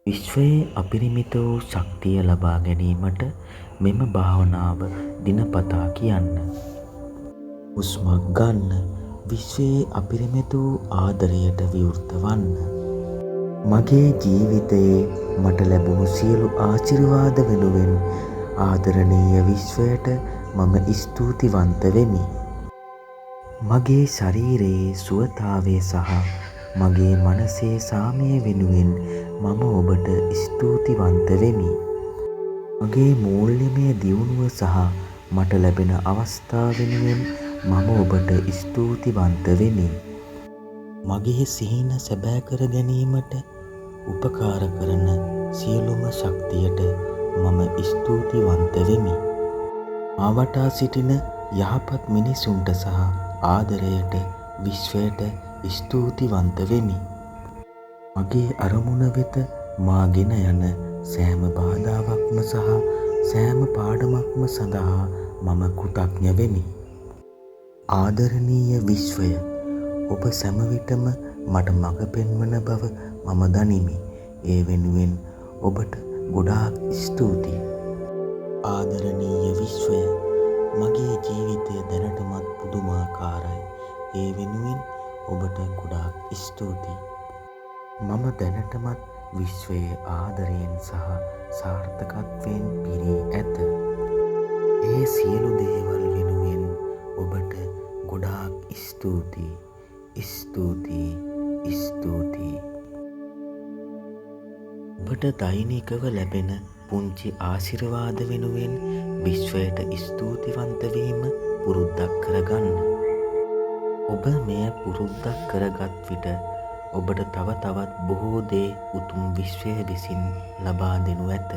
විශ්වයේ අපරිමිත වූ ශක්තිය ලබා ගැනීමට මෙම භාවනාව දිනපතා කියන්න. හුස්මක් ගන්න. විශ්වයේ අපරිමිත වූ ආදරයට විවෘත වන්න. මගේ ජීවිතයේ මට ලැබුණු සියලු ආශිර්වාද වෙනුවෙන් ආදරණීය විශ්වයට මම ස්තුතිවන්ත වෙමි. මගේ ශරීරයේ සුවතාවය සහ මගේ මනසේ සාමය වෙනුවෙන් මම ඔබට ස්තුතිවන්ත වෙමි. මගේ මූල්‍යමය දියුණුව සහ මට ලැබෙන අවස්ථා වෙනුවෙන් මම ඔබට ස්තුතිවන්ත වෙමි. මගේ සිහින සැබෑ කර ගැනීමට උපකාර කරන සියලුම ශක්තියට මම ස්තුතිවන්ත වෙමි. මා වටා සිටින යහපත් මිනිසුන්ට සහ ආදරයට විශ්වයට ස්තුතිවන්ත වෙමි. මගේ අරමුණ වෙත මා ගෙන යන සෑම බාධාවක්ම සහ සෑම පාඩමක්ම සඳහා මම කෘතඥ වෙමි. ආදරණීය විශ්වය, ඔබ සෑම විටම මට මඟ පෙන්වන බව මම දනිමි. ඒ වෙනුවෙන් ඔබට ගොඩාක් ස්තුතියි. ආදරණීය විශ්වය, මගේ ජීවිතය දැනටමත් පුදුමාකාරයි. ඒ වෙනුවෙන් ඔබට ගොඩාක් ස්තුතියි. මම දැනටමත් විශ්වයේ ආදරයෙන් සහ සාර්ථකත්වයෙන් පිරී ඇත. ඒ සියලු දේවල් වෙනුවෙන් ඔබට ගොඩාක් ස්තුතියි. ස්තුතියි. ස්තුතියි. ඔබට දෛනිකව ලැබෙන පුංචි ආශිර්වාද වෙනුවෙන් විශ්වයට ස්තුතිවන්ත වීම පුරුද්දක් කරගන්න. ඔබ මෙය පුරුද්දක් කරගත් විට ඔබට තව තවත් බොහෝ දේ උතුම් විශ්වය විසින් ලබා දෙනු ඇත.